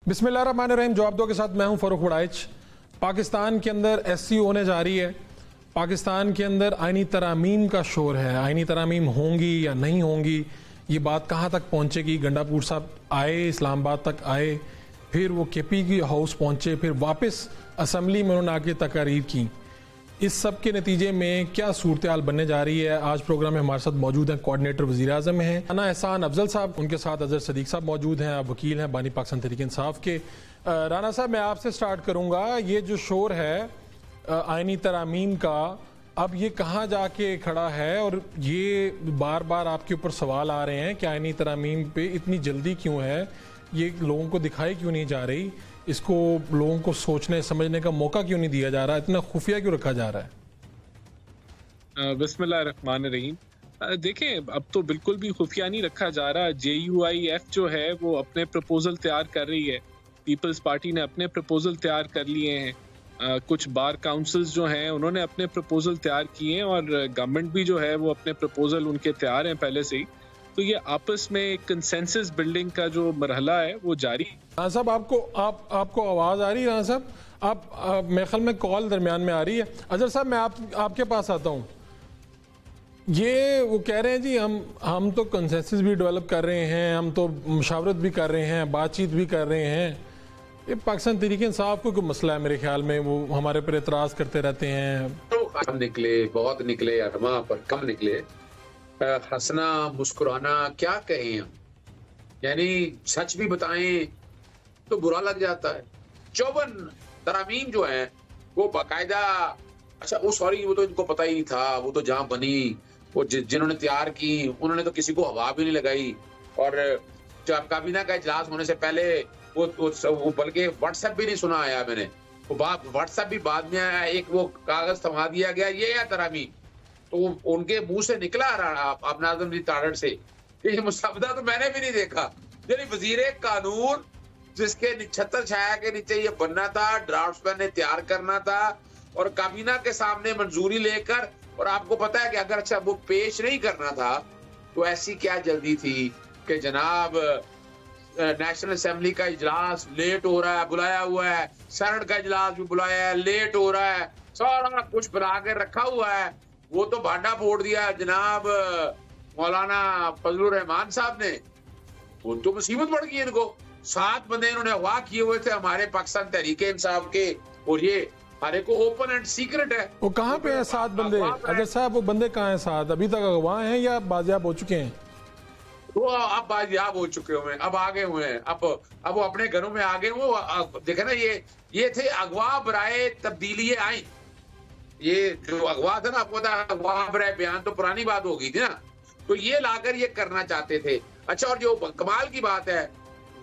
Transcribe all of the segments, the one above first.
बिस्मिल्लाहिर्रहमानिर्रहीम। जवाब दो के साथ मैं हूं फरूख बड़ाइच। पाकिस्तान के अंदर SC होने जा रही है। पाकिस्तान के अंदर आईनी तरामीम का शोर है। आईनी तरामीम होंगी या नहीं होंगी, ये बात कहाँ तक पहुँचेगी। गंडापुर साहब आए, इस्लामाबाद तक आए, फिर वो KP की हाउस पहुँचे, फिर वापस असम्बली में उन्होंने आके तकारीर की। इस सब के नतीजे में क्या सूरत हाल बनने जा रही है। आज प्रोग्राम में हमारे साथ मौजूद हैं कोऑर्डिनेटर वज़ीर आज़म हैं राना एहसान अफजल साहब, उनके साथ अजहर सदीक साहब मौजूद हैं, आप वकील हैं बानी पाकिस्तान तहरीक इंसाफ के। राना साहब, मैं आपसे स्टार्ट करूंगा। ये जो शोर है आईनी तरामीम का, अब ये कहाँ जाके खड़ा है और ये बार बार आपके ऊपर सवाल आ रहे हैं कि आईनी तरामीम पे इतनी जल्दी क्यों है, ये लोगों को दिखाई क्यों नहीं जा रही, इसको लोगों को सोचने समझने का मौका क्यों नहीं दिया जा रहा, इतना खुफिया क्यों रखा जा रहा है। बिस्मिल्लाहिर्रहमानिर्रहीम। देखें, अब तो बिल्कुल भी खुफिया नहीं रखा जा रहा। JUIF जो है वो अपने प्रपोजल तैयार कर रही है। पीपल्स पार्टी ने अपने प्रपोजल तैयार कर लिए हैं। कुछ बार काउंसिल्स जो हैं उन्होंने अपने प्रपोजल तैयार किए हैं और गवर्नमेंट भी जो है वो अपने प्रपोजल उनके तैयार हैं पहले से ही। तो ये आपस में कंसेंसस बिल्डिंग का जो मरहला है वो जारी। राना साहब, आपको आवाज़ आ रही है? राना साहब, आप मेरे ख्याल में कॉल दरमियान में आ रही है। अजहर साहब, मैं आपके पास आता हूँ। ये वो कह रहे हैं जी हम तो कंसेंसस भी डेवलप कर रहे हैं, हम तो मुशावरत भी कर रहे हैं, बातचीत भी कर रहे हैं। ये पाकिस्तान तहरीक इंसाफ को कोई मसला है मेरे ख्याल में, वो हमारे पर एतराज़ करते रहते हैं। तो कम निकले, बहुत निकले, अरमा पर कम निकले। हंसना मुस्कुराना क्या कहें हम, यानी सच भी बताएं तो बुरा लग जाता है। 54 तरामीम जो है वो बाकायदा, अच्छा वो सॉरी, वो तो इनको पता ही नहीं था। वो तो जहां बनी, वो जिन्होंने तैयार की उन्होंने तो किसी को हवा भी नहीं लगाई। और जब काबीना का इजलास होने से पहले वो बल्कि व्हाट्सएप भी नहीं सुना आया मैंने। वो व्हाट्सएप भी बाद में आया, एक वो कागज थमा दिया गया, ये है तरामीम। तो उनके मुंह से निकला अपना आजम जी तारड़ से ये मुसवदा तो मैंने भी नहीं देखा। यानी वजीर कानून जिसके छत्र छाया के नीचे ये बनना था, ड्राफ्ट्समैन ने तैयार करना था और काबीना के सामने मंजूरी लेकर, और आपको पता है कि अगर अच्छा वो पेश नहीं करना था तो ऐसी क्या जल्दी थी कि जनाब नेशनल असेंबली का इजलास लेट हो रहा है, बुलाया हुआ है, सेनेट का इजलास भी बुलाया है, लेट हो रहा है, सारा कुछ बना के रखा हुआ है। वो तो भांडा फोड़ दिया जनाब मौलाना फजलुर रहमान साहब ने। वो तो मुसीबत बढ़ गई इनको। 7 बंदे इन्होंने अगवा किए हुए थे हमारे पाकिस्तान तहरीक इंसाफ के, और ये हमारे को ओपन एंड सीक्रेट है। वो कहाँ पे है 7 बंदे? अजहर साहब, वो बंदे कहाँ हैं 7? अभी तक अगवा हैं या बाजियाब हो चुके हैं? वो अब बाजियाब हो चुके हुए हैं, अब आगे हुए हैं, अब वो अपने घरों में आ गए। वो देखे ना, ये थे अगवा बराए तब्दीली आइन। ये जो अगवा था ना, आपको पता है अगवा बराए बयान तो पुरानी बात हो गई थी ना, तो ये लाकर ये करना चाहते थे। अच्छा, और जो कमाल की बात है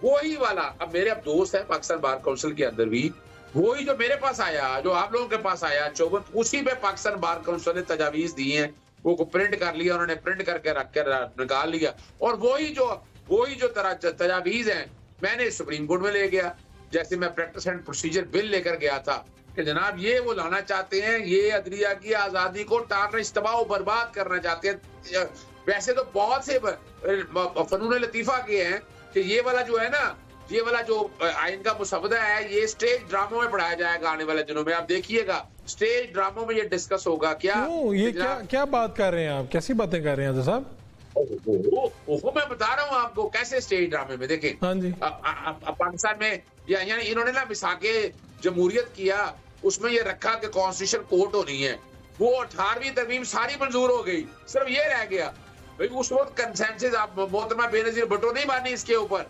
वही वाला, अब मेरे अब दोस्त है पाकिस्तान बार काउंसिल के अंदर भी, वही जो मेरे पास आया, जो आप लोगों के पास आया 54, उसी पे पाकिस्तान बार काउंसिल ने तजावीज दी हैं। वो को प्रिंट कर लिया उन्होंने, प्रिंट करके रख कर निकाल लिया। और वही जो तजावीज हैं मैंने सुप्रीम कोर्ट में ले गया। जैसे मैं प्रैक्टिस एंड प्रोसीजर बिल लेकर गया था कि जनाब ये वो लाना चाहते हैं, ये अदलिया की आजादी को तार इस्तेमाल बर्बाद करना चाहते हैं। वैसे तो बहुत से फनून लतीफा के हैं कि ये वाला जो है ना, ये वाला जो आइन का मुसवदा है, ये स्टेज ड्रामों में पढ़ाया जाएगा आने वाले दिनों में। आप देखिएगा स्टेज ड्रामों में ये डिस्कस होगा। ये क्या बात कर रहे हैं आप? कैसी बातें कर रहे हैं साहब? मैं बता रहा हूँ आपको कैसे स्टेज ड्रामे में। देखें, हाँ जी, पाकिस्तान में यानी इन्होंने ना मिसाके जमहूरियत किया, उसमें ये रखा कि कॉन्स्टिट्यूशन कोर्ट होनी है। वो 18वीं तरमीम सारी मंजूर हो गई, सिर्फ ये रह गया भाई उस वक्त कंसेंसस। आप मोहतरमा बेनजीर भुट्टो नहीं मानी इसके ऊपर,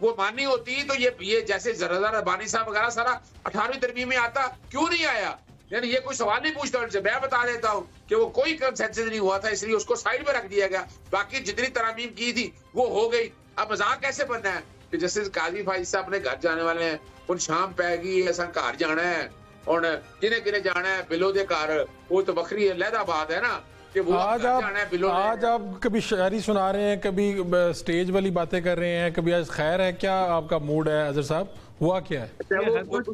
वो माननी होती तो ये जैसे जरदार रब्बानी साहब वगैरह सारा 18वीं तरमीम में आता, क्यों नहीं आया? यानी ये कोई सवाल नहीं पूछता उनसे। मैं बता देता हूँ कि वो कोई कंसेंसस नहीं हुआ था, इसलिए उसको साइड में रख दिया गया। बाकी जितनी तरामीम की थी वो हो गई। अब मजाक कैसे बनना है कि जैसे काजी फाइज साहब अपने घर जाने वाले हैं, उन शाम पैगी ऐसा घर जाना है और किने किने जाना है बिलो दे घर, वो तो बखरी अलहदा बात है ना कि वो आज आप कभी शायरी सुना रहे हैं, कभी स्टेज वाली बातें कर रहे हैं, कभी आज खैर है। क्या आपका मूड है अजहर साहब? हुआ क्या है?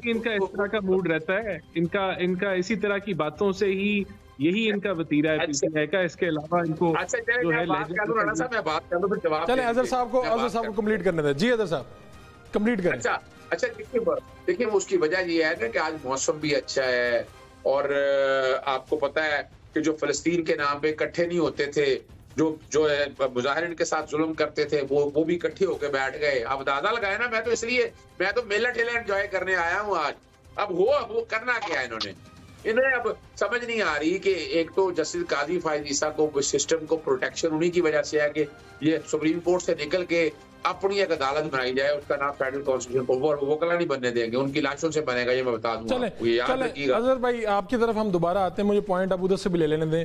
इनका इस तरह का मूड रहता है, इनका इसी तरह की बातों से ही यही इनका वतीरा है पीसीआई का। इसके अलावा इनको जो है चले अजहर साहब को कंप्लीट करने दें। जी अजहर साहब कंप्लीट करें। अच्छा, अच्छा देखिए उसकी वजह ये है ना कि आज मौसम भी अच्छा है, और आपको पता है कि जो फ़लस्तीन के नाम पे इकट्ठे नहीं होते थे, जो है मुजाहिरीन के साथ जुल्म करते थे, वो भी इकट्ठे होकर बैठ गए। अब अंदाजा लगाए ना, मैं तो मेला ठेला एंजॉय करने आया हूँ आज। अब वो करना क्या है इन्हें अब समझ नहीं आ रही कि एक तो जस्टिस काजी फायद ईसा को सिस्टम को प्रोटेक्शन उन्हीं की वजह से है कि ये सुप्रीम कोर्ट से निकल के अपनी एक अदालत बनाई जाए, उसका नाम फेडरल कॉन्स्टिट्यूशन, वो कला नहीं बनने देंगे, उनकी लाशों से बनेगा, ये मैं बता दूंगा। चले अजहर भाई आपकी तरफ हम दोबारा आते हैं, मुझे पॉइंट अब उधर से भी ले लेने दें।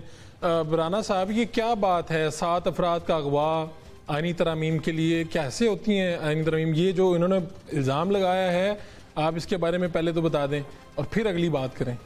राना साहब, ये क्या बात है 7 अफराद का अगवा आईनी तरामीम के लिए, कैसे होती हैं आईनी तरामीम? ये जो इन्होंने इल्ज़ाम लगाया है, आप इसके बारे में पहले तो बता दें और फिर अगली बात करें।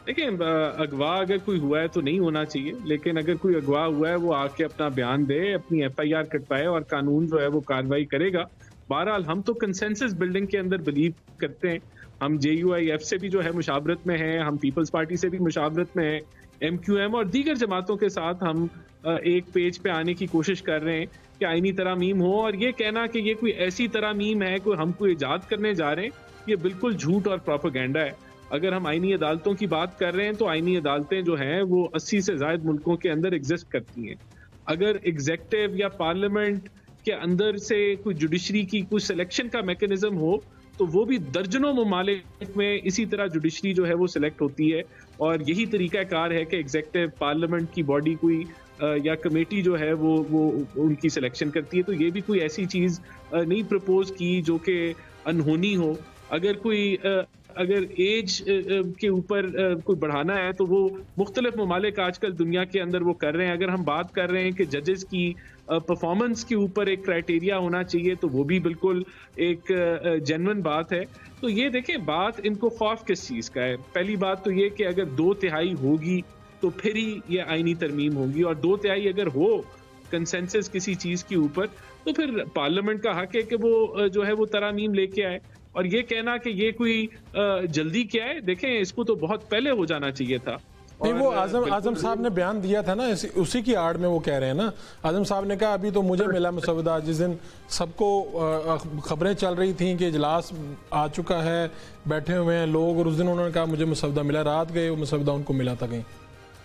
देखिए, अगवा अगर कोई हुआ है तो नहीं होना चाहिए, लेकिन अगर कोई अगवा हुआ है वो आके अपना बयान दे, अपनी FIR कटवाए और कानून जो है वो कार्रवाई करेगा। बहरहाल हम तो कंसेंसस बिल्डिंग के अंदर बिलीव करते हैं। हम JUIF से भी जो है मुशावरत में हैं, हम पीपल्स पार्टी से भी मुशावरत में हैं, MQM और दीगर जमातों के साथ हम एक पेज पे आने की कोशिश कर रहे हैं कि आईनी तरामीम हो। और ये कहना कि ये कोई ऐसी तरामीम है कोई हम कोई ईजाद करने जा रहे हैं, ये बिल्कुल झूठ और प्रोपेगेंडा है। अगर हम आईनी अदालतों की बात कर रहे हैं तो आईनी अदालतें जो हैं वो 80 से ज़ायद मुल्कों के अंदर एग्जिस्ट करती हैं। अगर एग्जेक्टिव या पार्लियामेंट के अंदर से कोई जुडिशरी की कोई सिलेक्शन का मैकेनिज्म हो तो वो भी दर्जनों ममालिक में इसी तरह जुडिशरी जो है वो सिलेक्ट होती है। और यही तरीकाकार है कि एग्जेक्टिव पार्लियामेंट की बॉडी कोई या कमेटी जो है वो उनकी सिलेक्शन करती है। तो ये भी कोई ऐसी चीज़ नहीं प्रपोज की जो कि अनहोनी हो। अगर एज के ऊपर कोई बढ़ाना है तो वो मुख्तलिफ ममालिक आजकल दुनिया के अंदर वो कर रहे हैं। अगर हम बात कर रहे हैं कि जजेस की परफॉर्मेंस के ऊपर एक क्राइटेरिया होना चाहिए तो वो भी बिल्कुल एक जेन्युइन बात है। तो ये देखें, बात इनको खौफ किस चीज़ का है? पहली बात तो ये कि अगर 2/3 होगी तो फिर ही ये आईनी तरमीम होगी, और 2/3 अगर हो कंसेंसस किसी चीज़ के ऊपर तो फिर पार्लियामेंट का हक है कि वो जो है वो तरामीम लेके आए। और ये कहना कि ये कोई जल्दी क्या है, देखें इसको तो बहुत पहले हो जाना चाहिए था। नहीं, वो आजम साहब ने बयान दिया था ना, उसी की आड़ में वो कह रहे हैं ना। आजम साहब ने कहा अभी तो मुझे मिला मसवदा, जिस दिन सबको खबरें चल रही थी कि इजलास आ चुका है, बैठे हुए हैं लोग, और उस दिन उन्होंने कहा मुझे मसवदा मिला, रात गए वो मसवदा उनको मिला था कहीं,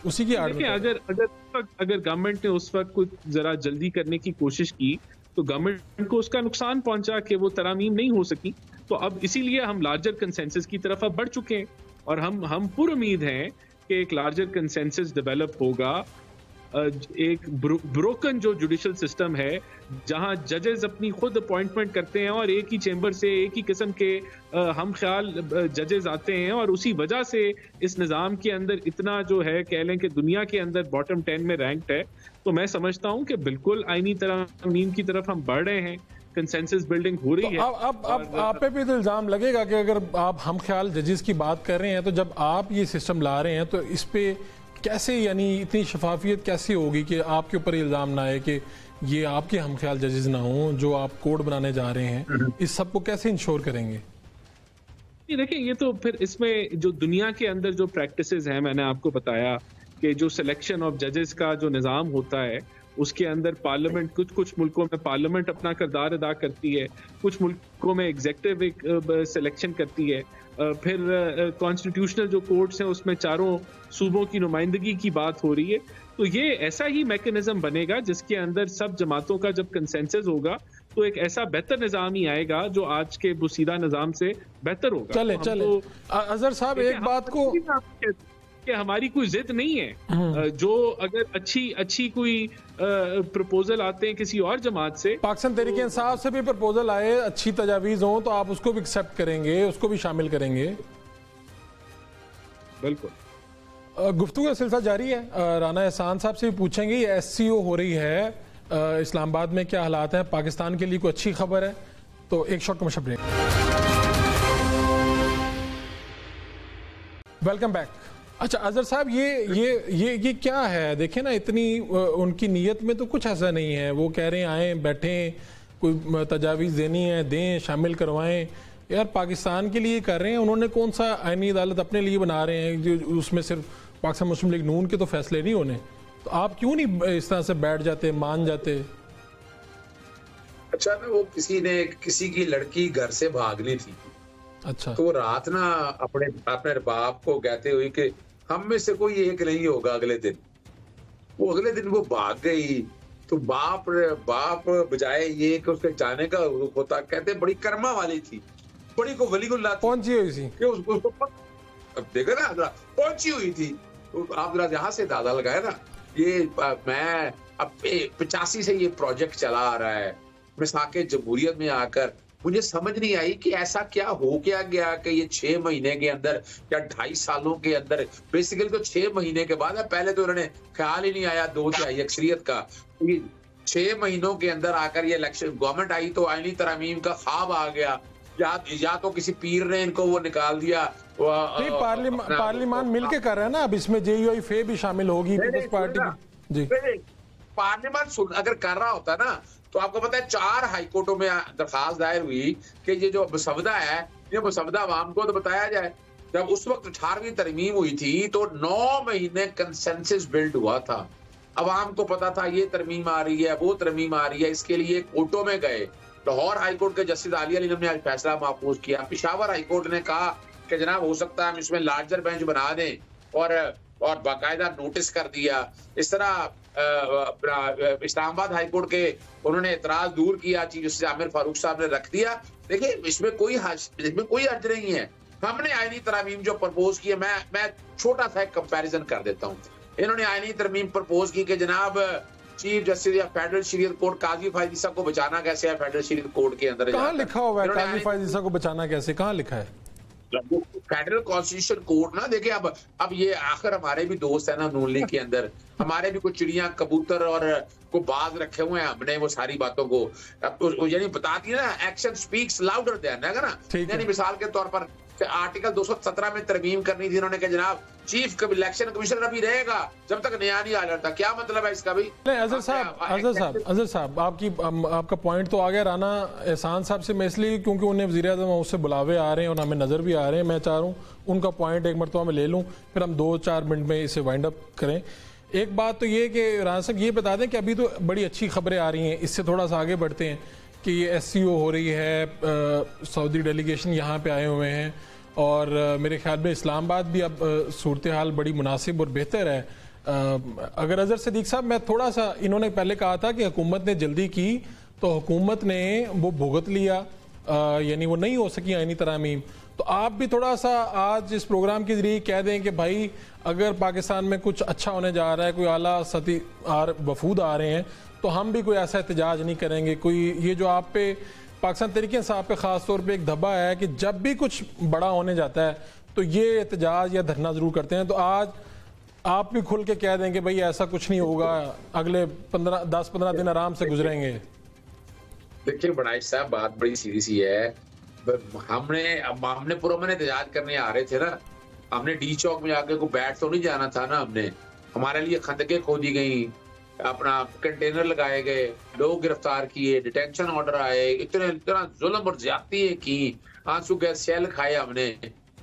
उसी की आड़ में। अगर गवर्नमेंट ने उस वक्त कुछ जरा जल्दी करने की कोशिश की तो गवर्नमेंट को उसका नुकसान पहुंचा कि वो तरामीम नहीं हो सकी। तो अब इसीलिए हम लार्जर कंसेंसस की तरफ अब बढ़ चुके हैं और हम पूरी उम्मीद हैं कि एक लार्जर कंसेंसस डेवलप होगा। एक ब्रोकन जो जुडिशल सिस्टम है जहां जजेस अपनी खुद अपॉइंटमेंट करते हैं और एक ही चेंबर से एक ही किस्म के हम ख्याल जजेस आते हैं, और उसी वजह से इस निज़ाम के अंदर इतना जो है कह लें कि दुनिया के अंदर बॉटम 10 में रैंक्ड है। तो मैं समझता हूं कि बिल्कुल आईनी तरमीम की तरफ हम बढ़ रहे हैं, कंसेंसस बिल्डिंग हो रही है। अब आप पे भी तो इल्जाम लगेगा कि अगर आप हम ख्याल जजेस की बात कर रहे हैं तो जब आप ये सिस्टम ला रहे हैं तो इस पे कैसे, यानी इतनी शफाफियत कैसे होगी कि आपके ऊपर इल्जाम ना आए कि ये आपके हम ख्याल जजेस ना हो जो आप कोड बनाने जा रहे हैं? इस सब को कैसे इंश्योर करेंगे? देखिए, ये तो फिर इसमें जो दुनिया के अंदर जो प्रैक्टिसेस हैं, मैंने आपको बताया कि जो सिलेक्शन ऑफ जजेस का जो निज़ाम होता है उसके अंदर पार्लियामेंट, कुछ मुल्कों में पार्लियामेंट अपना किरदार अदा करती है, कुछ मुल्कों में एग्जेक्टिव एक सिलेक्शन करती है, फिर कॉन्स्टिट्यूशनल जो कोर्ट्स हैं उसमें चारों सूबों की नुमाइंदगी की बात हो रही है। तो ये ऐसा ही मैकेनिज्म बनेगा जिसके अंदर सब जमातों का जब कंसेंसस होगा तो एक ऐसा बेहतर निज़ाम ही आएगा जो आज के बुसीदा निज़ाम से बेहतर होगा। चले अजहर साहब, एक बात को कि हमारी कोई जिद नहीं है, जो अगर अच्छी कोई प्रपोजल आते हैं किसी और जमात से, पाकिस्तान तहरीक इंसाफ से भी प्रपोजल आए, अच्छी तजावीज हो तो आप उसको भी एक्सेप्ट करेंगे, उसको भी शामिल करेंगे? बिल्कुल। गुफ्तगू का सिलसिला जारी है। राना एहसान साहब से भी पूछेंगे, ये SCO हो रही है इस्लामाबाद में, क्या हालात हैं? पाकिस्तान के लिए कोई अच्छी खबर है? तो एक short commercial break. Welcome back. अच्छा अजहर साहब, ये क्या है? देखें ना, इतनी उनकी नीयत में तो कुछ ऐसा नहीं है। वो कह रहे हैं आए बैठे, कोई तजावीज़ देनी है दें, शामिल करवाएं। यार पाकिस्तान के लिए कर रहे हैं, उन्होंने कौन सा आईनी अदालत अपने लिए बना रहे हैं जो उसमें सिर्फ पाकिस्तान मुस्लिम लीग नून के तो फैसले नहीं होने? तो आप क्यों नहीं इस तरह से बैठ जाते, मान जाते? अच्छा ना, वो किसी की लड़की घर से भागनी थी। अच्छा। तो रात ना अपने बाप को कहते हुए कि हम में से कोई एक नहीं होगा अगले दिन, अगले दिन वो भाग गई। तो बाप बजाय ये कि उसके जाने का होता, कहते बड़ी कर्मा वाली थी, बड़ी को वलीगुल्लाह थी, पहुंची हुई थी कि उसको अब देखो ना, पहुंची हुई थी। तो आप जरा यहाँ से दादा लगाए ना, ये मैं अब 85 से ये प्रोजेक्ट चला आ रहा है। मिसाके जमहूरियत में आकर मुझे समझ नहीं आई कि ऐसा क्या हो क्या गया कि ये 6 महीने के अंदर या 2.5 सालों के अंदर, बेसिकली तो 6 महीने के बाद, पहले तो उन्होंने ख्याल ही नहीं आया 2/3 अक्सरियत का। 6 महीनों के अंदर आकर ये इलेक्शन गवर्नमेंट आई तो आईनी तरमीम का ख्वाब आ गया, या तो किसी पीर ने इनको वो निकाल दिया। पार्लियामान मिलके कर रहा है ना, अब इसमें जेयूआई फे भी शामिल होगी पीपल्स पार्टी की। जी, पार्लियामान अगर कर रहा होता ना, तो आपको पता है 4 हाईकोर्टों में दरखास्त दायर हुई कि ये जो मसवदा है, ये मसवदा आवाम को तो बताया जाए। जब उस वक्त 18वीं तरमीम हुई थी तो 9 महीने कंसेंसस बिल्ड हुआ था, अवाम को पता था ये तरमीम आ रही है, वो तरमीम आ रही है। इसके लिए कोर्टों में गए। लाहौर हाईकोर्ट के जस्टिस आली अली ने आज फैसला महफूज किया। पेशावर हाईकोर्ट ने कहा कि जनाब हो सकता है हम इसमें लार्जर बेंच बना दें, और बाकायदा नोटिस कर दिया। इस तरह इस्लामाबाद हाईकोर्ट के उन्होंने एतराज दूर किया, चीफ जस्टिस आमिर फारूक साहब ने रख दिया। देखिए इसमें कोई हर्ज नहीं है। हमने आईनी तरमीम जो प्रपोज की है, मैं छोटा सा एक कंपैरिजन कर देता हूँ। इन्होंने आईनी तरमीम प्रपोज की कि जनाब चीफ जस्टिस या फेडरल शरीयत कोर्ट काजी फायद ईसा को बचाना कैसे है, फेडरल शरीयत कोर्ट के अंदर कहाँ लिखा हुआ है काजी फायद ईसा को बचाना कैसे, कहाँ लिखा है? फेडरल कॉन्स्टिट्यूशन कोर्ट ना, देखिए अब ये आखिर हमारे भी दोस्त है ना नून लीग के अंदर, हमारे भी कुछ चिड़िया कबूतर और को बाज रखे हुए हैं हमने वो सारी बातों को। अब यानी बताती है ना, एक्शन स्पीक्स लाउडर देन है ना। यानी मिसाल के तौर पर आर्टिकल 217 में तरमीम करनी थी, इन्होंने कहा जनाब चीफ इलेक्शन कमिश्नर अभी रहेगा जब तक नया नहीं आ जाता। क्या मतलब है इसका भाई? अजहर साहब आपका पॉइंट तो आ गया। राना एहसान साहब से मैं इसलिए क्योंकि उन्हें वज़ीर-ए-आज़म उससे बुलावे आ रहे हैं और हमें नज़र भी आ रहे हैं, मैं चाह रहा हूँ उनका पॉइंट एक मरतबा में ले लूँ, फिर हम 2-4 मिनट में इसे वाइंड अप करें। एक बात तो ये कि राना साहब ये बता दें कि अभी तो बड़ी अच्छी खबरें आ रही हैं, इससे थोड़ा सा आगे बढ़ते हैं कि ये SCO हो रही है, सऊदी डेलीगेशन यहाँ पे आए हुए हैं, और मेरे ख्याल में इस्लामाबाद भी अब सूरत हाल बड़ी मुनासिब और बेहतर है। अगर अजहर सिद्दीक साहब, मैं थोड़ा सा, इन्होंने पहले कहा था कि हुकूमत ने जल्दी की तो हुकूमत ने वो भुगत लिया, यानी वो नहीं हो सकी आईनी तरमीम। तो आप भी थोड़ा सा आज इस प्रोग्राम के जरिए कह दें कि भाई अगर पाकिस्तान में कुछ अच्छा होने जा रहा है, कोई आला सती वफूद आ रहे हैं, तो हम भी कोई ऐसा एहतजाज नहीं करेंगे। कोई ये जो आप पे पाकिस्तान तहरीक साहब पे ख़ास तौर पे एक धब्बा है कि जब भी कुछ बड़ा होने जाता है तो ये एहतजाज या धरना ज़रूर करते हैं, तो आज आप भी खुल के कह दें कि भाई ऐसा कुछ नहीं होगा, अगले 10-15 दिन आराम से गुजरेंगे। देखिए बनाइश साहब, बात बड़ी सीधी सी है। हमने पुरअमन एहतजाज करने आ रहे थे ना, हमने डी चौक में आके को बैठ तो नहीं जाना था ना। हमने हमारे लिए खंदकें खोदी गई, अपना कंटेनर लगाए गए, लोग गिरफ्तार किए, डिटेंशन ऑर्डर आए, इतना जुल्म और ज्यादती की, आंसू गैस सेल खाए हमने।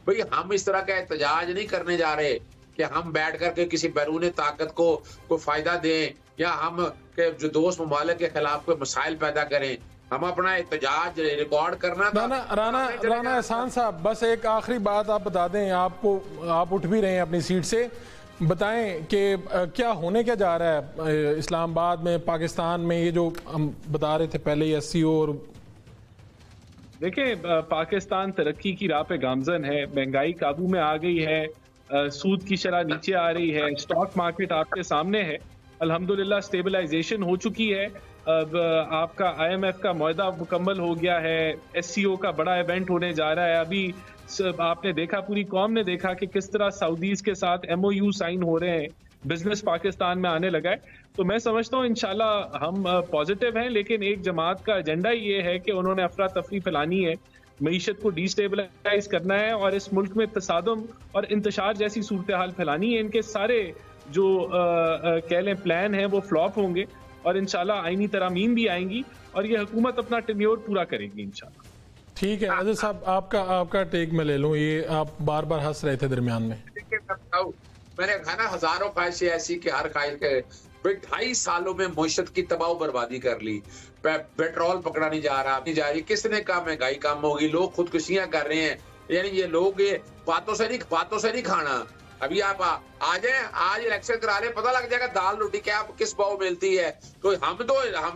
भाई हम इस तरह का एहतजाज नहीं करने जा रहे कि हम बैठ करके किसी बैरून ताकत को फायदा दें, या हम के जो दोस्त ममालिक के खिलाफ कोई मसाइल पैदा करें। हम अपना एहतजाज रिकॉर्ड करना था। राना एहसान साहब, बस एक आखिरी बात आप बता दें, आप उठ भी रहे हैं अपनी सीट से, बताएं कि क्या होने क्या जा रहा है इस्लामाबाद में, पाकिस्तान में, ये जो हम बता रहे थे पहले SCO। और देखिए पाकिस्तान तरक्की की राह पे गामजन है, महंगाई काबू में आ गई है, सूद की शरह नीचे आ रही है, स्टॉक मार्केट आपके सामने है, अल्हम्दुलिल्लाह स्टेबलाइजेशन हो चुकी है। अब आपका IMF का मुआहदा मुकम्मल हो गया है, SCO का बड़ा इवेंट होने जा रहा है। अभी आपने देखा, पूरी कौम ने देखा कि किस तरह सऊदीज के साथ MOU साइन हो रहे हैं, बिजनेस पाकिस्तान में आने लगा है। तो मैं समझता हूँ इंशाल्लाह हम पॉजिटिव हैं, लेकिन एक जमात का एजेंडा ये है कि उन्होंने अफरा तफरी फैलानी है, मईशत को डिस्टेबलाइज करना है और इस मुल्क में तसादुम और इंतशार जैसी सूरत हाल फैलानी है। इनके सारे जो कह लें प्लान हैं वो फ्लॉप होंगे और इंशाल्लाह आईनी तरामीम भी आएंगी और ये हुकूमत अपना टेन्योर पूरा करेगी इंशाल्लाह। ठीक है अजहर साहब, आपका टेक में ले लूं, ये आप बार बार हंस रहे थे दरमियान में। मैंने कहा ना, हजारों ख्वाहिशें ऐसी कि हर ख्वाहिश के 2.5 सालों में मईशत की तबाह बर्बादी कर ली। पेट्रोल पकड़ा नहीं जा रहा, नहीं जा रही, किसने कहा महंगाई कम होगी, लोग खुदकुशियां कर रहे हैं। यानी ये लोग ये बातों से नहीं खाना। अभी आप आ जाए, आज इलेक्शन करा ले, पता लग जाएगा दाल रोटी क्या किस भाव मिलती है। तो हम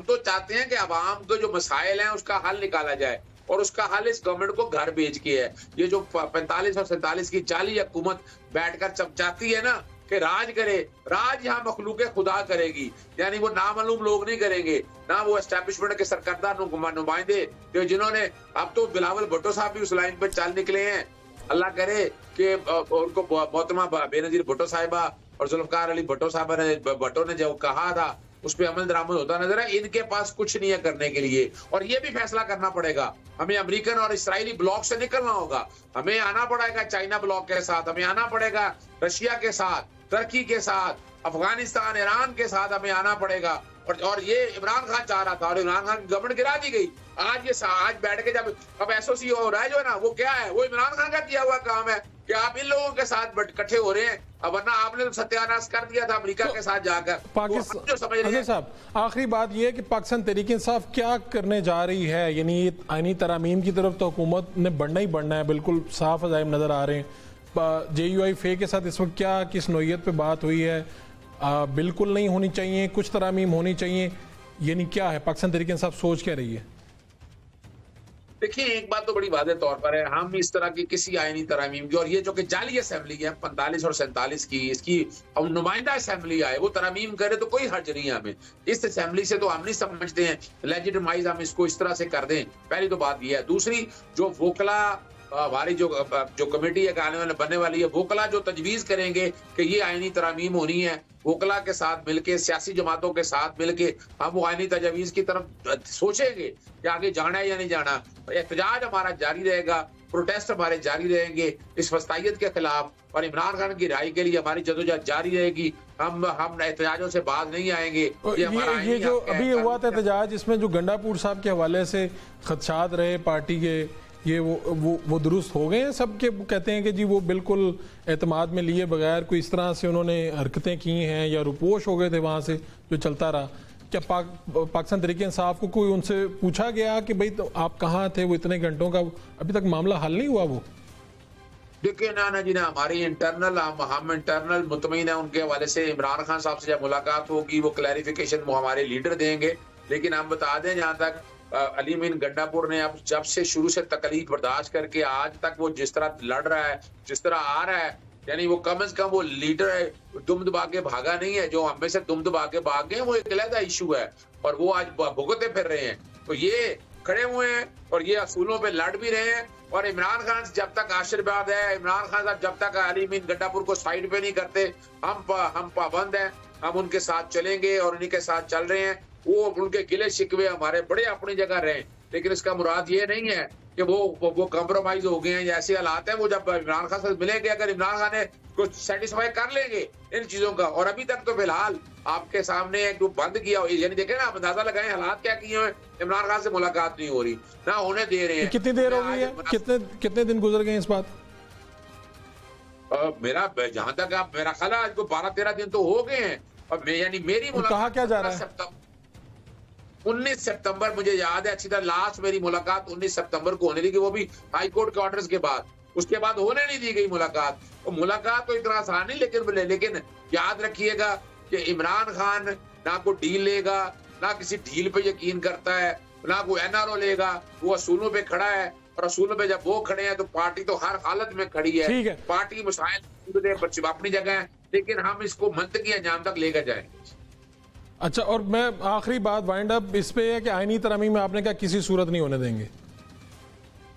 तो चाहते हैं कि आवाम को जो मसाइल हैं उसका हल निकाला जाए, और उसका हल इस गवर्नमेंट को घर भेज के है। ये जो 45 और 47 की जाली हुकूमत बैठकर चमचाती है ना कि राज करे, राज यहाँ मखलूक खुदा करेगी, यानी वो नामालूम लोग नहीं करेंगे, ना वो एस्टैब्लिशमेंट के सरकर्दा नुमाइंदे जो जिन्होंने, अब तो बिलावल भुट्टो साहब भी उस लाइन पर चल निकले हैं। अल्लाह करे कि उनको मोहतरमा बेनजीर भुट्टो साहिबा और जुल्फकार अली भुट्टो ने जो कहा था उस पर अमल दरामद होता नजर है। इनके पास कुछ नहीं है करने के लिए, और ये भी फैसला करना पड़ेगा। हमें अमेरिकन और इस्राएली ब्लॉक से निकलना होगा, हमें आना पड़ेगा चाइना ब्लॉक के साथ, हमें आना पड़ेगा रशिया के साथ, टर्की के साथ, अफगानिस्तान, ईरान के साथ हमें आना पड़ेगा। और ये इमरान खान चाह रहा था और इमरान खान की गवर्नमेंट गिरा दी गई। आज बैठ के जब अब एसओसी हो रहा है जो है ना, वो क्या है, वो इमरान खान का किया हुआ काम है कि आप इन लोगों के साथ इकट्ठे हो रहे हैं। अब वरना आपने तो सत्यानाश कर दिया था अमेरिका के साथ जाकर। पाकिस्तान जो समझ रहे हैं साहब, आखिरी बात यह है कि पाकिस्तान तहरीक इंसाफ क्या करने जा रही है, यानी आईनी तरामीम की तरफ तो हुकूमत ने बढ़ना ही बढ़ना है, बिल्कुल साफ अज़ाइम नजर आ रहे हैं। JUI फे के साथ इस वक्त क्या किस नोयत पे बात हुई है? बिल्कुल नहीं होनी चाहिए, कुछ तरामीम होनी चाहिए, यानी क्या है पाकिस्तान तहरीक इंसाफ सोच क्या रही है? देखिए, एक बात तो बड़ी वाज़ेह तौर पर है, हम इस तरह की किसी आईनी तरामीम की, और ये जो कि जाली असेंबली है 45 और 47 की, इसकी नुमाइंदा असेंबली आए वो तरामीम करे तो कोई हर्ज नहीं है। हमें इस असेंबली से तो हम नहीं समझते हैं लेजिटिमाइज हम इसको इस तरह से कर दें। पहली तो बात ये है। दूसरी, जो वोकला हमारी जो कमेटी है आने वाले बनने वाली है, वोकला जो तजवीज करेंगे कि ये आईनी तरामीम होनी है, वोकला के साथ मिलके, सियासी जमातों के साथ मिलके हम वो आईनी तजवीज की तरफ सोचेंगे कि आगे जाना है या नहीं जाना। एहतजाज हमारा जारी रहेगा, प्रोटेस्ट हमारे जारी रहेंगे इस वस्तायत के खिलाफ, और इमरान खान की राय के लिए हमारी जदोजहद जारी रहेगी। हम एहतजाजों से बाज नहीं आएंगे। ये जो अभी हुआ था एहतजाज, इसमें जो गंडापुर साहब के हवाले से खदशात रहे पार्टी के, ये वो दुरुस्त हो गए हैं सबके? कहते हैं कि जी वो बिल्कुल एतमाद में लिए बगैर कोई इस तरह से उन्होंने हरकतें की हैं या रुपोश हो गए थे वहाँ से जो चलता रहा। क्या पाकिस्तान तहरीक इंसाफ को कोई उनसे पूछा गया कि भाई तो आप कहाँ थे वो इतने घंटों का, अभी तक मामला हल नहीं हुआ? वो देखिए ना जी ना, हमारी इंटरनल हम इंटरनल मुतमईन है उनके हवाले से। इमरान खान साहब से जब मुलाकात होगी वो क्लैरिफिकेशन वो हमारे लीडर देंगे। लेकिन हम बता दें, जहाँ तक अली मीन गंडापुर ने अब जब से शुरू से तकलीफ बर्दाश्त करके आज तक वो जिस तरह लड़ रहा है, जिस तरह आ रहा है, यानी वो कम से कम वो लीडर है, दुम दबा के भागा नहीं है। जो हमें से दुम दबा के भाग गए वो एक अलग इशू है, और वो आज भुगते फिर रहे हैं। तो ये खड़े हुए हैं और ये असूलों पे लड़ भी रहे हैं। और इमरान खान जब तक आशीर्वाद है, इमरान खान साहब जब तक अली मीन गंडापुर को साइड पे नहीं करते, हम पाबंद हैं, हम उनके साथ चलेंगे और उन्हीं के साथ चल रहे हैं। वो उनके गिले शिकवे हमारे बड़े अपनी जगह रहे, लेकिन इसका मुराद ये नहीं है कि वो कॉम्प्रोमाइज हो गए हैं या ऐसे हालात हैं। वो जब इमरान खान से मिलेंगे, अगर इमरान खान ने कुछ सेटिस्फाई कर लेंगे इन चीजों का। और अभी तक तो फिलहाल आपके सामने एक बंद किया, यानी देखे ना, आप अंदाजा लगाएं हालात क्या किए हैं। इमरान खान से मुलाकात नहीं हो रही, ना होने दे रहे हैं। कितनी देर हो गई है, कितने दिन गुजर गए इस बात? मेरा जहां तक आप मेरा ख्याल है आज को 12-13 दिन तो हो गए हैं। और यानी मेरी मुलाकात कहा क्या जा रहा है? 19 सितंबर मुझे याद है अच्छी तरह, लास्ट मेरी मुलाकात 19 सितंबर को होने लगी, वो भी हाई कोर्ट के ऑर्डर्स के बाद। उसके बाद होने नहीं दी गई मुलाकात। तो मुलाकात तो इतना आसान नहीं, लेकिन याद रखिएगा कि इमरान खान ना कोई डील लेगा, ना किसी डील पे यकीन करता है, ना कोई NRO लेगा। वो असूलों पे खड़ा है, और असूलों पे जब वो खड़े हैं तो पार्टी तो हर हालत में खड़ी है। पार्टी मसाइल अपनी जगह है, लेकिन हम इसको मंतकी अंजाम तक लेकर जाएंगे। अच्छा, और मैं आखिरी बात वाइंड अप इस पे है कि आईनी तरामीम में आपने कहा किसी सूरत नहीं होने देंगे।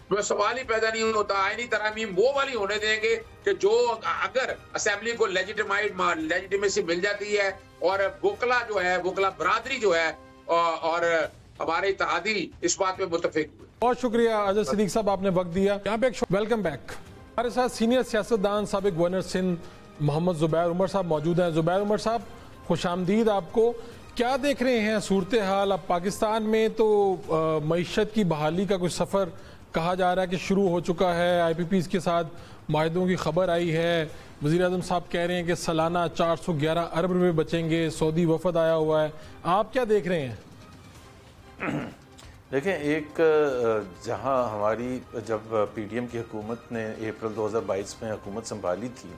तो सवाल ही पैदा नहीं होता। आईनी तरामीम वो वाली होने देंगे कि जो अगर असेंबली को लेजिटिमेसी मिल जाती है, और वोकला जो है, वोकला बरादरी जो है, और हमारे इत्तेहादी इस बात पे मुत्तफिक हुए। बहुत शुक्रिया अजय सिद्दीक साहब, आपने वक्त दिया। यहाँ पे वेलकम बैक। हमारे साथ सीनियर सियासतदान साबिक गवर्नर सिंध मोहम्मद जुबैर उमर साहब मौजूद हैं। जुबैर उमर साहब, खुशामदीद आपको। क्या देख रहे हैं सूरत हाल अब पाकिस्तान में? तो मईशत की बहाली का कुछ सफ़र कहा जा रहा है कि शुरू हो चुका है, IPPs के साथ माहिदों की खबर आई है। वज़ीर आज़म साहब कह रहे हैं कि सालाना 411 अरब रुपये बचेंगे। सऊदी वफद आया हुआ है, आप क्या देख रहे हैं? देखें, एक जहां हमारी जब पीडीएम की हुकूमत ने अप्रैल 2022 में हुकूमत संभाली थी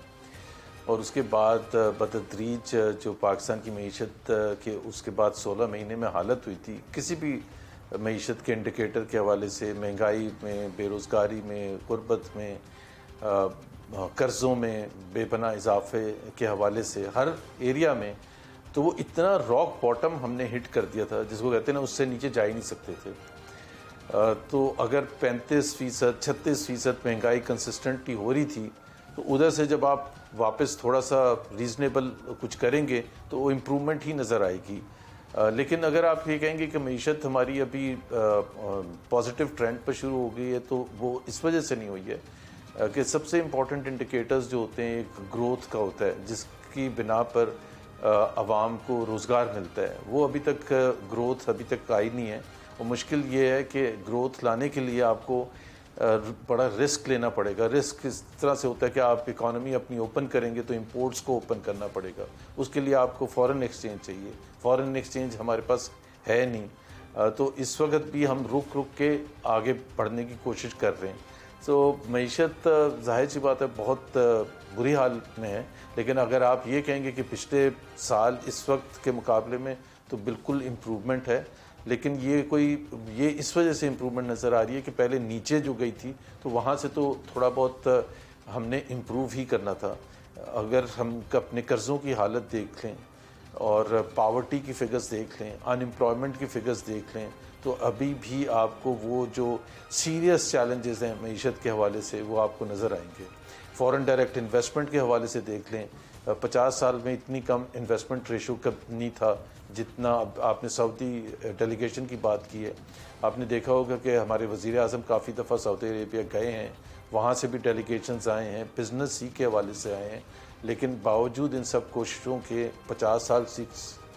और उसके बाद बतदरीज जो पाकिस्तान की मईशत के उसके बाद 16 महीने में हालत हुई थी, किसी भी मईशत के इंडिकेटर के हवाले से, महंगाई में, बेरोज़गारी में, गुर्बत में, कर्ज़ों में बेपनाह इजाफे के हवाले से, हर एरिया में, तो वो इतना रॉक बॉटम हमने हिट कर दिया था, जिसको कहते हैं ना, उससे नीचे जा ही नहीं सकते थे। तो अगर 35%, 36% महंगाई कंसिस्टेंटली हो रही थी, तो उधर से जब आप वापस थोड़ा सा रीज़नेबल कुछ करेंगे तो वो इम्प्रूवमेंट ही नज़र आएगी। लेकिन अगर आप ये कहेंगे कि मईशत हमारी अभी पॉजिटिव ट्रेंड पर शुरू हो गई है, तो वो इस वजह से नहीं हुई है कि सबसे इम्पॉर्टेंट इंडिकेटर्स जो होते हैं एक ग्रोथ का होता है, जिसकी बिना पर आवाम को रोज़गार मिलता है। वो अभी तक ग्रोथ अभी तक आई नहीं है। और मुश्किल ये है कि ग्रोथ लाने के लिए आपको बड़ा रिस्क लेना पड़ेगा। रिस्क इस तरह से होता है कि आप इकॉनमी अपनी ओपन करेंगे तो इंपोर्ट्स को ओपन करना पड़ेगा, उसके लिए आपको फॉरेन एक्सचेंज चाहिए। फॉरेन एक्सचेंज हमारे पास है नहीं, तो इस वक्त भी हम रुक रुक के आगे बढ़ने की कोशिश कर रहे हैं। तो मईशत जाहिर सी बात है बहुत बुरी हाल में है, लेकिन अगर आप ये कहेंगे कि पिछले साल इस वक्त के मुकाबले में तो बिल्कुल इम्प्रूवमेंट है। लेकिन ये इस वजह से इम्प्रूवमेंट नज़र आ रही है कि पहले नीचे जो गई थी तो वहाँ से तो थोड़ा बहुत हमने इम्प्रूव ही करना था। अगर हम अपने कर्ज़ों की हालत देख लें और पावर्टी की फ़िगर्स देख लें, अनएम्प्लॉयमेंट की फ़िगर्स देख लें, तो अभी भी आपको वो जो सीरियस चैलेंजेस हैं मईशत के हवाले से वो आपको नज़र आएंगे। फॉरेन डायरेक्ट इन्वेस्टमेंट के हवाले से देख लें, 50 साल में इतनी कम इन्वेस्टमेंट रेशो कब नहीं था जितना आपने सऊदी डेलीगेशन की बात की है। आपने देखा होगा कि हमारे वज़ीर आज़म काफ़ी दफ़ा सऊदी अरेबिया गए हैं, वहाँ से भी डेलीगेशंस आए हैं, बिज़नेस ही के हवाले से आए हैं। लेकिन बावजूद इन सब कोशिशों के 50 साल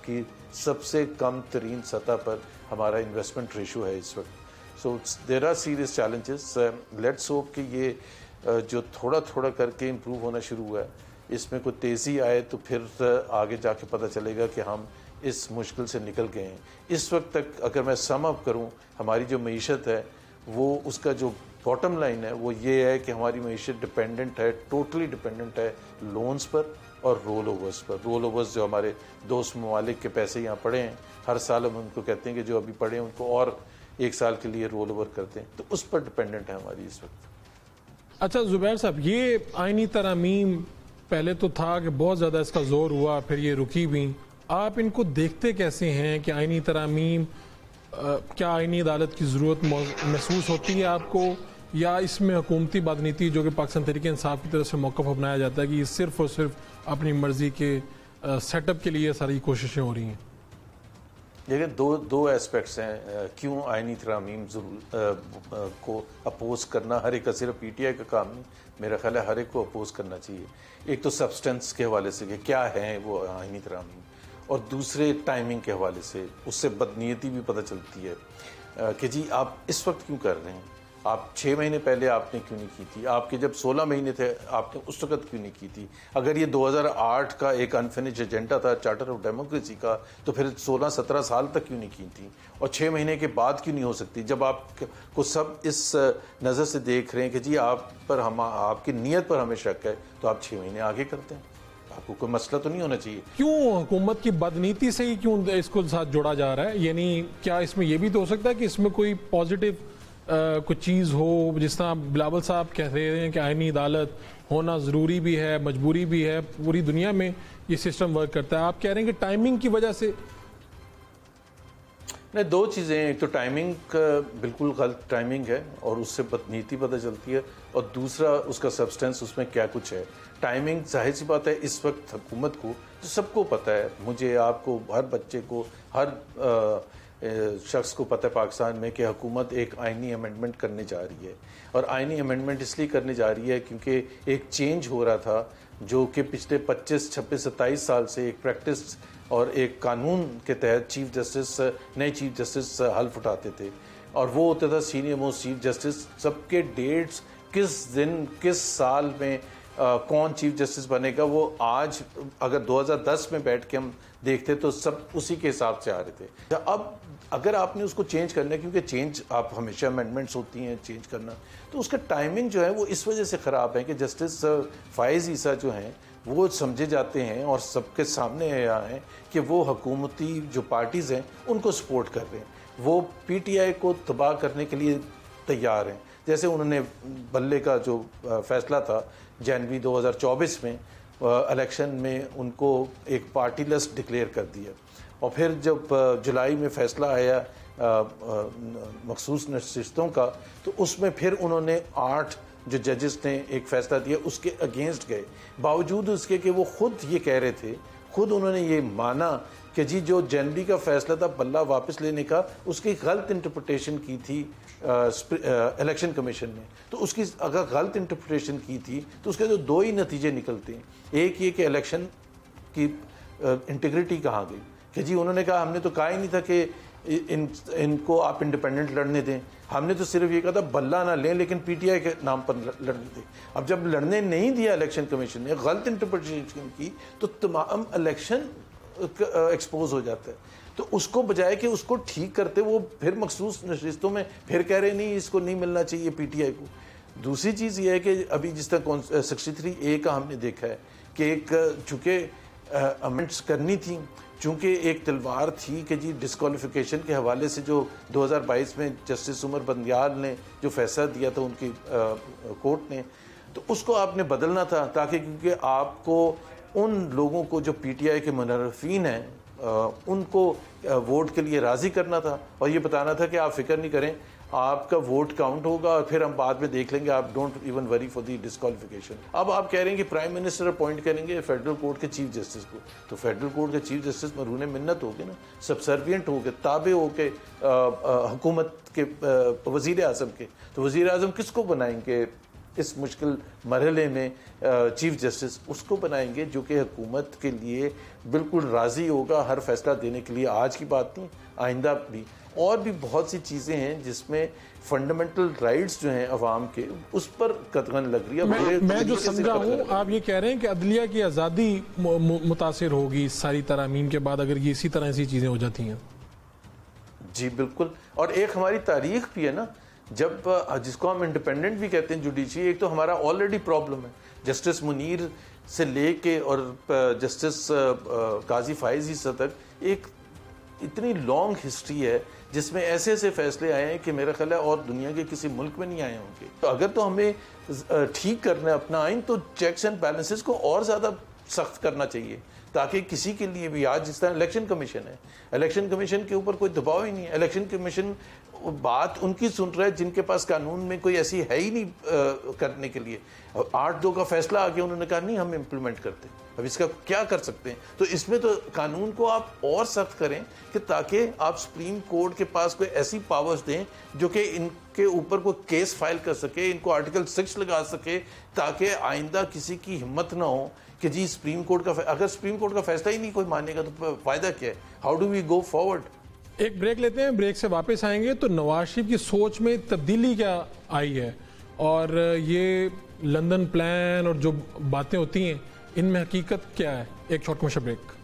की सबसे कम तरीन सतह पर हमारा इन्वेस्टमेंट रेशो है इस वक्त। So there are serious challenges. Let's hope कि ये जो थोड़ा थोड़ा करके इम्प्रूव होना शुरू हुआ है, इसमें कोई तेज़ी आए तो फिर आगे जाके पता चलेगा कि हम इस मुश्किल से निकल गए हैं। इस वक्त तक अगर मैं सम अप करूं, हमारी जो मईशत है वो उसका जो बॉटम लाइन है वो ये है कि हमारी मईशत डिपेंडेंट है, टोटली डिपेंडेंट है लोन्स पर और रोल ओवर्स पर। रोल ओवर्स जो हमारे दोस्त ममालिक के पैसे यहाँ पड़े हैं, हर साल हम उनको कहते हैं कि जो अभी पड़े हैं उनको और 1 साल के लिए रोल ओवर करते हैं, तो उस पर डिपेंडेंट है हमारी इस वक्त। अच्छा जुबैर साहब, ये आईनी तरामीम पहले तो था कि बहुत ज़्यादा इसका जोर हुआ, फिर ये रुकी भी, आप इनको देखते कैसे हैं कि आईनी तरामीम, क्या आईनी अदालत की ज़रूरत महसूस होती है आपको, या इसमें हुकूमती बदनीति जो कि पाकिस्तान तहरीक इंसाफ की तरफ से मौक़िफ़ अपनाया जाता है कि ये सिर्फ़ और सिर्फ अपनी मर्ज़ी के सेटअप के लिए सारी कोशिशें हो रही हैं? देखिए, दो एस्पेक्ट्स हैं क्यों आईनी तरामीम को अपोज करना। हर एक का सिर्फ पीटीआई का काम नहीं, मेरा ख्याल है हर एक को अपोज करना चाहिए। एक तो सब्सटेंस के हवाले से कि क्या है वो आईनी तरामीम, और दूसरे टाइमिंग के हवाले से, उससे बदनीयती भी पता चलती है कि जी आप इस वक्त क्यों कर रहे हैं, आप 6 महीने पहले आपने क्यों नहीं की थी, आपके जब 16 महीने थे आपने उस वक्त क्यों नहीं की थी। अगर ये 2008 का एक अनफिनिश्ड एजेंडा था चार्टर ऑफ डेमोक्रेसी का, तो फिर 16-17 साल तक क्यों नहीं की थी, और 6 महीने के बाद क्यों नहीं हो सकती। जब आपको सब इस नज़र से देख रहे हैं कि जी आप पर आपकी नीयत पर हमें शक है, तो आप 6 महीने आगे करते हैं, आपको कोई मसला तो नहीं होना चाहिए। क्यों हुकूमत की बदनीति से ही क्यों इसको साथ जोड़ा जा रहा है? यानी क्या इसमें यह भी तो हो सकता है कि इसमें कोई पॉजिटिव कुछ चीज़ हो, जिस तरह बिलावल साहब कह रहे हैं कि आईनी अदालत होना ज़रूरी भी है, मजबूरी भी है, पूरी दुनिया में ये सिस्टम वर्क करता है। आप कह रहे हैं कि टाइमिंग की वजह से? नहीं, 2 चीज़ें, एक तो टाइमिंग बिल्कुल गलत टाइमिंग है और उससे बदनीति पता चलती है, और दूसरा उसका सब्सटेंस, उसमें क्या कुछ है। टाइमिंग जाहिर सी बात है इस वक्त हुकूमत को, तो सबको पता है, मुझे, आपको, हर बच्चे को, हर शख्स को पता है पाकिस्तान में कि हुकूमत एक आइनी अमेंडमेंट करने जा रही है। और आइनी अमेंडमेंट इसलिए करने जा रही है क्योंकि एक चेंज हो रहा था जो कि पिछले 25, 26, 27 साल से एक प्रैक्टिस और एक कानून के तहत नए चीफ जस्टिस हल्फ उठाते थे, और वो होता था सीनियर मोस्ट चीफ जस्टिस। सबके डेट्स किस दिन किस साल में कौन चीफ जस्टिस बनेगा, वो आज अगर 2010 में बैठ के हम देखते तो सब उसी के हिसाब से आ रहे थे। अब अगर आपने उसको चेंज करना है, क्योंकि चेंज आप हमेशा अमेंडमेंट्स होती हैं चेंज करना, तो उसका टाइमिंग जो है वो इस वजह से ख़राब है कि जस्टिस फायज़ ईसा जो हैं वो समझे जाते हैं और सबके सामने आया है कि वो हुकूमती जो पार्टीज़ हैं उनको सपोर्ट कर रहे हैं, वो पीटीआई को तबाह करने के लिए तैयार हैं। जैसे उन्होंने बल्ले का जो फैसला था जनवरी 2024 में इलेक्शन में उनको एक पार्टीलेस डिक्लेयर कर दिया, और फिर जब जुलाई में फ़ैसला आया मखसूस नशिस्तों का, तो उसमें फिर उन्होंने 8 जो जजेस ने एक फ़ैसला दिया उसके अगेंस्ट गए, बावजूद उसके कि वो ख़ुद ये कह रहे थे, ख़ुद उन्होंने ये माना कि जी जो जनवरी का फ़ैसला था बल्ला वापस लेने का, उसकी गलत इंटरप्रटेशन की थी इलेक्शन कमीशन ने। तो उसकी अगर गलत इंटरप्रटेशन की थी तो उसके तो 2 ही नतीजे निकलते हैं। एक ये कि इलेक्शन की इंटीग्रिटी कहाँ गई, कि जी उन्होंने कहा हमने तो कहा ही नहीं था कि इनको आप इंडिपेंडेंट लड़ने दें, हमने तो सिर्फ ये कहा था बल्ला ना लें लेकिन पीटीआई के नाम पर लड़ने दें। अब जब लड़ने नहीं दिया इलेक्शन कमीशन ने, गलत इंटरप्रिटेशन की, तो तमाम इलेक्शन एक्सपोज हो जाता है। तो उसको बजाय कि उसको ठीक करते, वो फिर मखसूस नशिस्तों में फिर कह रहे नहीं इसको नहीं मिलना चाहिए पीटीआई को। दूसरी चीज़ ये है कि अभी जिस तरह 63A का हमने देखा है कि एक चूँकि अमेंड्स करनी थी, चूँकि एक तलवार थी कि जी डिस्क्वालिफिकेशन के हवाले से जो 2022 में जस्टिस उमर बंदियाल ने जो फैसला दिया था उनकी कोर्ट ने, तो उसको आपने बदलना था, ताकि क्योंकि आपको उन लोगों को जो पीटीआई के मुनर्रफीन हैं उनको वोट के लिए राज़ी करना था और ये बताना था कि आप फिक्र नहीं करें, आपका वोट काउंट होगा और फिर हम बाद में देख लेंगे, आप don't even worry for the disqualification. अब आप कह रहे हैं कि प्राइम मिनिस्टर अपॉइंट करेंगे फेडरल कोर्ट के चीफ जस्टिस को, तो फेडरल कोर्ट के चीफ जस्टिस मरून मिन्नत हो गए ना, सबसर्वियंट हो गए, ताबे हो के हुकूमत के वज़ीर आज़म के। तो वज़ीर आज़म किसको बनाएंगे इस मुश्किल मरहले में? चीफ जस्टिस उसको बनाएंगे जो कि हुकूमत के लिए बिल्कुल राज़ी होगा हर फैसला देने के लिए। आज की बात नहीं, आइंदा भी। और भी बहुत सी चीज़ें हैं जिसमें फंडामेंटल राइट्स जो हैं अवाम के, उस पर कतगन लग रही है। मैं जो समझा हूँ, आप ये कह रहे हैं कि अदलिया की आज़ादी मुतासिर होगी इस सारी तरामीम के बाद अगर ये इसी तरह ऐसी चीज़ें हो जाती हैं। जी बिल्कुल। और एक हमारी तारीख भी है ना, जब जिसको हम इंडिपेंडेंट भी कहते हैं जुडिशरी, एक तो हमारा ऑलरेडी प्रॉब्लम है जस्टिस मुनीर से लेके और जस्टिस काजी फायज़ ईसा तक एक इतनी लॉन्ग हिस्ट्री है जिसमें ऐसे ऐसे फैसले आए हैं कि मेरा ख्याल है और दुनिया के किसी मुल्क में नहीं आए होंगे। तो अगर तो हमें ठीक करना है अपना आइन, तो चेक्स एंड बैलेंसेस को और ज़्यादा सख्त करना चाहिए, ताकि किसी के लिए भी, आज जिस तरह इलेक्शन कमीशन है, इलेक्शन कमीशन के ऊपर कोई दबाव ही नहीं है। इलेक्शन कमीशन बात उनकी सुन रहा है जिनके पास कानून में कोई ऐसी है ही नहीं करने के लिए। 8-2 का फैसला आ गया, उन्होंने कहा नहीं हम इम्प्लीमेंट करते, अब इसका क्या कर सकते हैं? तो इसमें तो कानून को आप और सख्त करें कि ताकि आप सुप्रीम कोर्ट के पास कोई ऐसी पावर्स दें जो कि इनके ऊपर कोई केस फाइल कर सके, इनको आर्टिकल 6 लगा सके, ताकि आइंदा किसी की हिम्मत ना हो कि जी सुप्रीम कोर्ट का, अगर सुप्रीम कोर्ट का फैसला ही नहीं कोई मानेगा तो फायदा क्या है? How do we go forward? एक ब्रेक लेते हैं, ब्रेक से वापस आएंगे तो नवाज शरीफ की सोच में तब्दीली क्या आई है और ये लंदन प्लान और जो बातें होती हैं इनमें हकीकत क्या है। एक छोटा सा ब्रेक।